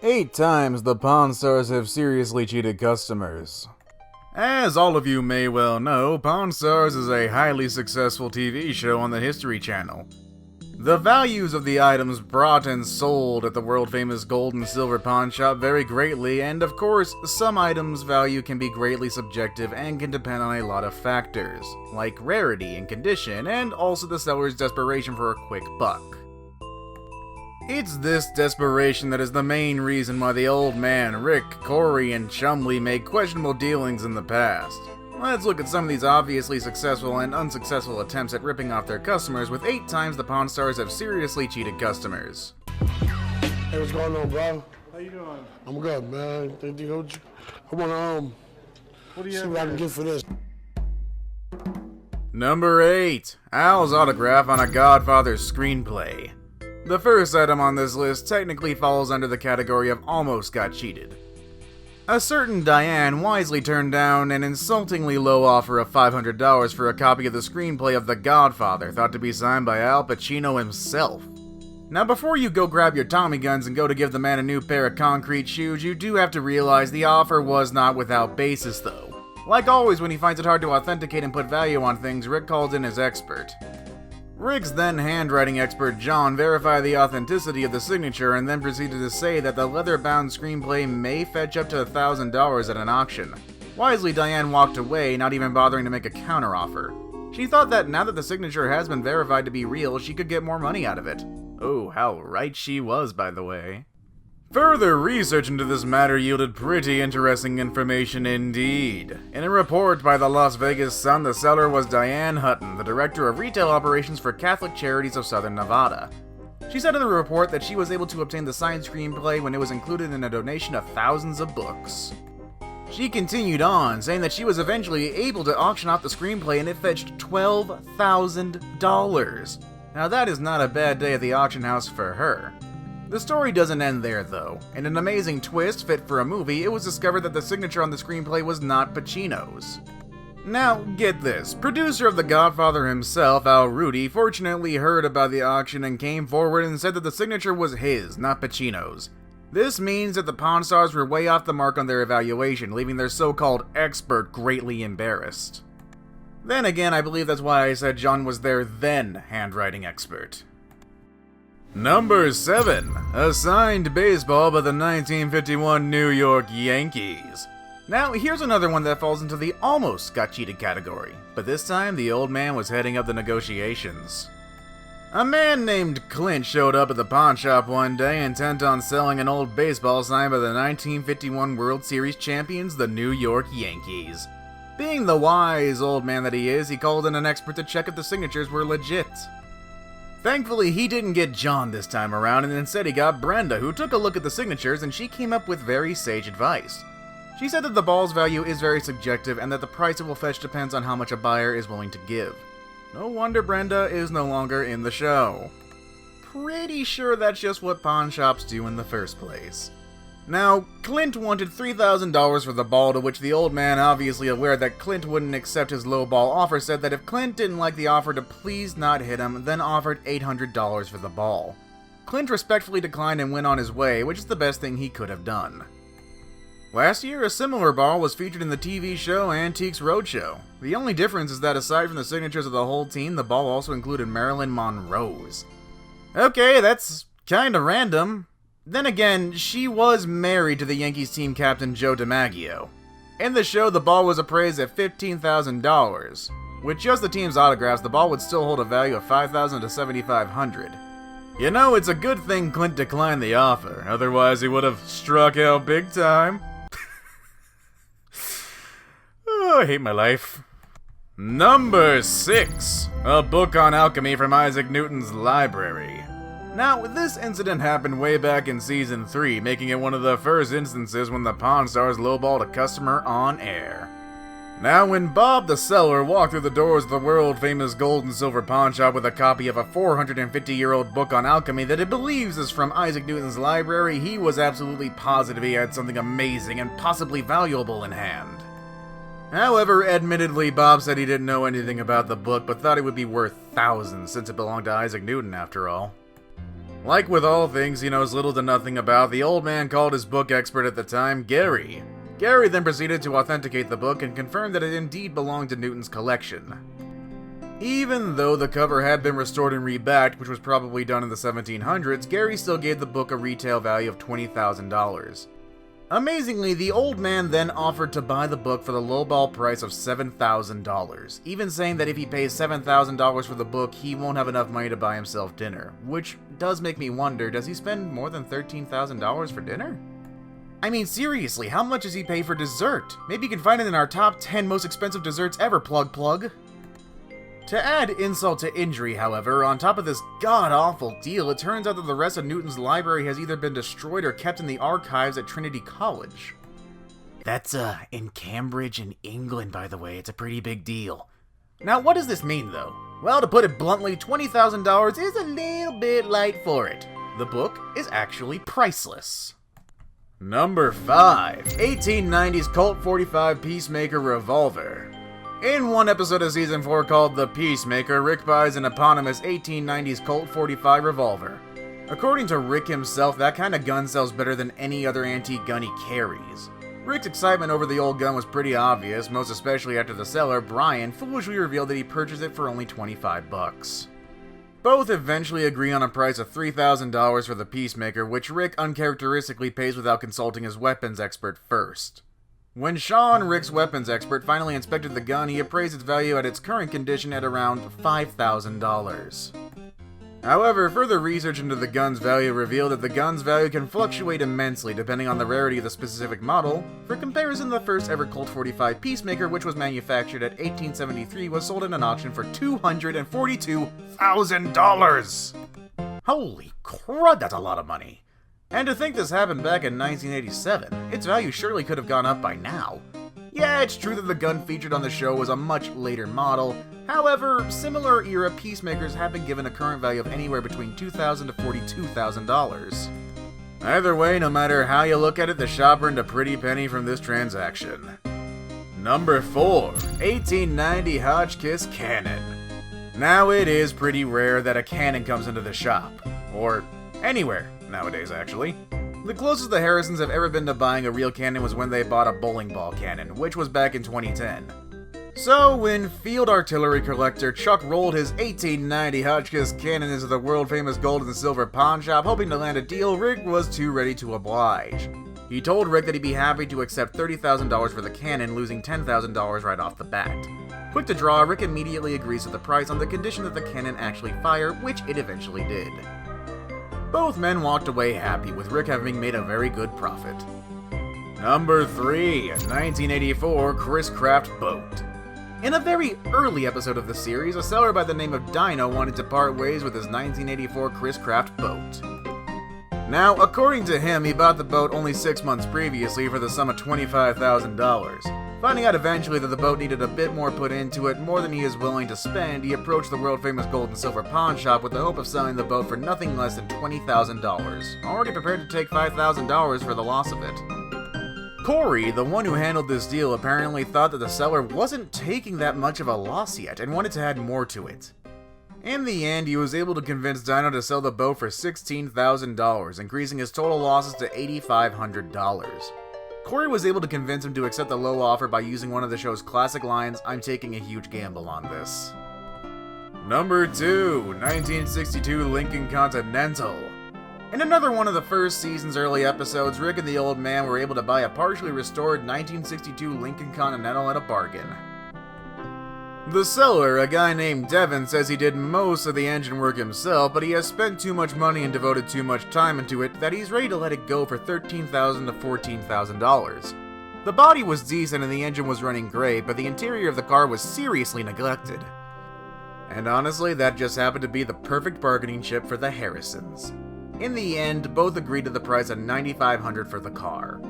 8 times the Pawn Stars have seriously cheated customers. As all of you may well know, Pawn Stars is a highly successful TV show on the History Channel. The values of the items brought and sold at the world-famous gold and silver pawn shop vary greatly, and of course, some items' value can be greatly subjective and can depend on a lot of factors, like rarity and condition, and also the seller's desperation for a quick buck. It's this desperation that is the main reason why the old man, Rick, Corey, and Chumlee made questionable dealings in the past. Let's look at some of these obviously successful and unsuccessful attempts at ripping off their customers, with 8 times the Pawn Stars have seriously cheated customers. Hey, what's going on, bro? How you doing? I'm good, man. I wanna What do you see have what I can here? get for this. Number 8. Al's autograph on a Godfather screenplay. The first item on this list technically falls under the category of almost got cheated. A certain Diane wisely turned down an insultingly low offer of $500 for a copy of the screenplay of The Godfather, thought to be signed by Al Pacino himself. Now, before you go grab your Tommy guns and go to give the man a new pair of concrete shoes, you do have to realize the offer was not without basis, though. Like always, when he finds it hard to authenticate and put value on things, Rick calls in his expert. Rick's then handwriting expert John verified the authenticity of the signature and then proceeded to say that the leather-bound screenplay may fetch up to $1,000 at an auction. Wisely, Diane walked away, not even bothering to make a counteroffer. She thought that now that the signature has been verified to be real, she could get more money out of it. Oh, how right she was, by the way. Further research into this matter yielded pretty interesting information indeed. In a report by the Las Vegas Sun, the seller was Diane Hutton, the director of retail operations for Catholic Charities of Southern Nevada. She said in the report that she was able to obtain the signed screenplay when it was included in a donation of thousands of books. She continued on, saying that she was eventually able to auction off the screenplay and it fetched $12,000. Now that is not a bad day at the auction house for her. The story doesn't end there, though. In an amazing twist fit for a movie, it was discovered that the signature on the screenplay was not Pacino's. Now, get this. Producer of The Godfather himself, Al Rudy, fortunately heard about the auction and came forward and said that the signature was his, not Pacino's. This means that the Pawn Stars were way off the mark on their evaluation, leaving their so-called expert greatly embarrassed. Then again, I believe that's why I said John was their then handwriting expert. Number 7. A signed baseball by the 1951 New York Yankees. Now, here's another one that falls into the almost got cheated category, but this time the old man was heading up the negotiations. A man named Clint showed up at the pawn shop one day intent on selling an old baseball signed by the 1951 World Series champions, the New York Yankees. Being the wise old man that he is, he called in an expert to check if the signatures were legit. Thankfully, he didn't get John this time around, and instead he got Brenda, who took a look at the signatures, and she came up with very sage advice. She said that the ball's value is very subjective, and that the price it will fetch depends on how much a buyer is willing to give. No wonder Brenda is no longer in the show. Pretty sure that's just what pawn shops do in the first place. Now, Clint wanted $3,000 for the ball, to which the old man, obviously aware that Clint wouldn't accept his low ball offer, said that if Clint didn't like the offer to please not hit him, then offered $800 for the ball. Clint respectfully declined and went on his way, which is the best thing he could have done. Last year, a similar ball was featured in the TV show Antiques Roadshow. The only difference is that aside from the signatures of the whole team, the ball also included Marilyn Monroe's. Okay, that's kinda random. Then again, she was married to the Yankees team captain Joe DiMaggio. In the show, the ball was appraised at $15,000. With just the team's autographs, the ball would still hold a value of $5,000 to $7,500. You know, it's a good thing Clint declined the offer, otherwise he would have struck out big time. Oh, I hate my life. Number 6. A book on alchemy from Isaac Newton's library. Now, this incident happened way back in Season 3, making it one of the first instances when the Pawn Stars lowballed a customer on air. Now, when Bob the seller walked through the doors of the world-famous gold and silver pawn shop with a copy of a 450-year-old book on alchemy that it believes is from Isaac Newton's library, he was absolutely positive he had something amazing and possibly valuable in hand. However, admittedly, Bob said he didn't know anything about the book, but thought it would be worth thousands since it belonged to Isaac Newton after all. Like with all things he knows little to nothing about, the old man called his book expert at the time, Gary. Gary then proceeded to authenticate the book and confirmed that it indeed belonged to Newton's collection. Even though the cover had been restored and rebacked, which was probably done in the 1700s, Gary still gave the book a retail value of $20,000. Amazingly, the old man then offered to buy the book for the lowball price of $7,000, even saying that if he pays $7,000 for the book, he won't have enough money to buy himself dinner. Which does make me wonder, does he spend more than $13,000 for dinner? I mean, seriously, how much does he pay for dessert? Maybe you can find it in our top 10 most expensive desserts ever, plug. To add insult to injury, however, on top of this god-awful deal, it turns out that the rest of Newton's library has either been destroyed or kept in the archives at Trinity College. That's, in Cambridge in England, by the way. It's a pretty big deal. Now, what does this mean, though? Well, to put it bluntly, $20,000 is a little bit light for it. The book is actually priceless. Number 5. 1890s Colt 45 Peacemaker Revolver. In one episode of Season 4 called The Peacemaker, Rick buys an eponymous 1890s Colt 45 revolver. According to Rick himself, that kind of gun sells better than any other antique gun he carries. Rick's excitement over the old gun was pretty obvious, most especially after the seller, Brian, foolishly revealed that he purchased it for only $25. Both eventually agree on a price of $3,000 for the Peacemaker, which Rick uncharacteristically pays without consulting his weapons expert first. When Sean, Rick's weapons expert, finally inspected the gun, he appraised its value at its current condition at around $5,000. However, further research into the gun's value revealed that the gun's value can fluctuate immensely depending on the rarity of the specific model. For comparison, the first ever Colt 45 Peacemaker, which was manufactured at 1873, was sold in an auction for $242,000! Holy crud, that's a lot of money! And to think this happened back in 1987, its value surely could have gone up by now. Yeah, it's true that the gun featured on the show was a much later model. However, similar era Peacemakers have been given a current value of anywhere between $2,000 to $42,000. Either way, no matter how you look at it, the shop earned a pretty penny from this transaction. Number 4. 1890 Hotchkiss Cannon. Now it is pretty rare that a cannon comes into the shop. Or anywhere. Nowadays, actually. The closest the Harrisons have ever been to buying a real cannon was when they bought a bowling ball cannon, which was back in 2010. So, when field artillery collector Chuck rolled his 1890 Hotchkiss cannon into the world-famous gold and silver pawn shop hoping to land a deal, Rick was too ready to oblige. He told Rick that he'd be happy to accept $30,000 for the cannon, losing $10,000 right off the bat. Quick to draw, Rick immediately agrees to the price on the condition that the cannon actually fire, which it eventually did. Both men walked away happy, with Rick having made a very good profit. Number 3. 1984 Chris Craft Boat. In a very early episode of the series, a seller by the name of Dino wanted to part ways with his 1984 Chris Craft boat. Now, according to him, he bought the boat only 6 months previously for the sum of $25,000. Finding out eventually that the boat needed a bit more put into it, more than he is willing to spend, he approached the world-famous gold and silver pawn shop with the hope of selling the boat for nothing less than $20,000, already prepared to take $5,000 for the loss of it. Corey, the one who handled this deal, apparently thought that the seller wasn't taking that much of a loss yet and wanted to add more to it. In the end, he was able to convince Dino to sell the boat for $16,000, increasing his total losses to $8,500. Corey was able to convince him to accept the low offer by using one of the show's classic lines, "I'm taking a huge gamble on this." Number 2. 1962 Lincoln Continental. In another one of the first season's early episodes, Rick and the old man were able to buy a partially restored 1962 Lincoln Continental at a bargain. The seller, a guy named Devin, says he did most of the engine work himself, but he has spent too much money and devoted too much time into it that he's ready to let it go for $13,000 to $14,000. The body was decent and the engine was running great, but the interior of the car was seriously neglected. And honestly, that just happened to be the perfect bargaining chip for the Harrisons. In the end, both agreed to the price of $9,500 for the car.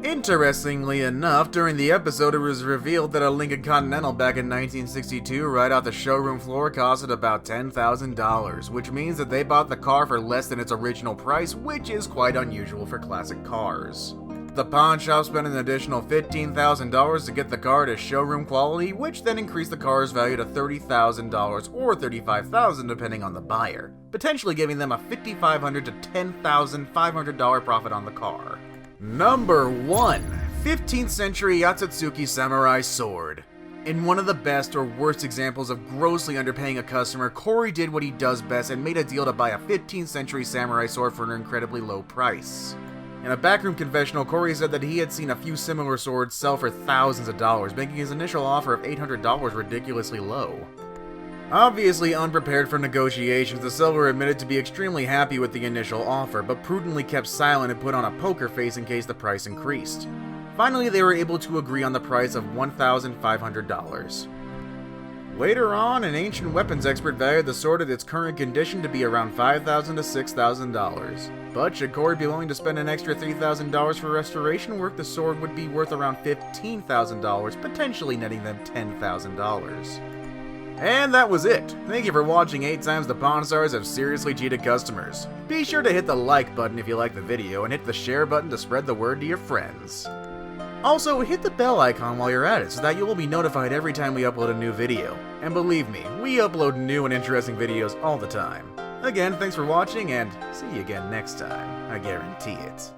Interestingly enough, during the episode it was revealed that a Lincoln Continental back in 1962 right off the showroom floor costed about $10,000, which means that they bought the car for less than its original price, which is quite unusual for classic cars. the pawn shop spent an additional $15,000 to get the car to showroom quality, which then increased the car's value to $30,000 or $35,000 depending on the buyer, potentially giving them a $5,500 to $10,500 profit on the car. Number 1. 15th century Yatsutsuki Samurai Sword. In one of the best or worst examples of grossly underpaying a customer, Corey did what he does best and made a deal to buy a 15th century samurai sword for an incredibly low price. In a backroom confessional, Corey said that he had seen a few similar swords sell for thousands of dollars, making his initial offer of $800 ridiculously low. Obviously unprepared for negotiations, the seller admitted to be extremely happy with the initial offer, but prudently kept silent and put on a poker face in case the price increased. Finally, they were able to agree on the price of $1,500. Later on, an ancient weapons expert valued the sword at its current condition to be around $5,000 to $6,000. But should Corey be willing to spend an extra $3,000 for restoration work, the sword would be worth around $15,000, potentially netting them $10,000. And that was it. Thank you for watching 8 times the Pawn Stars have seriously cheated customers. Be sure to hit the like button if you like the video, and hit the share button to spread the word to your friends. Also, hit the bell icon while you're at it so that you will be notified every time we upload a new video. And believe me, we upload new and interesting videos all the time. Again, thanks for watching, and see you again next time. I guarantee it.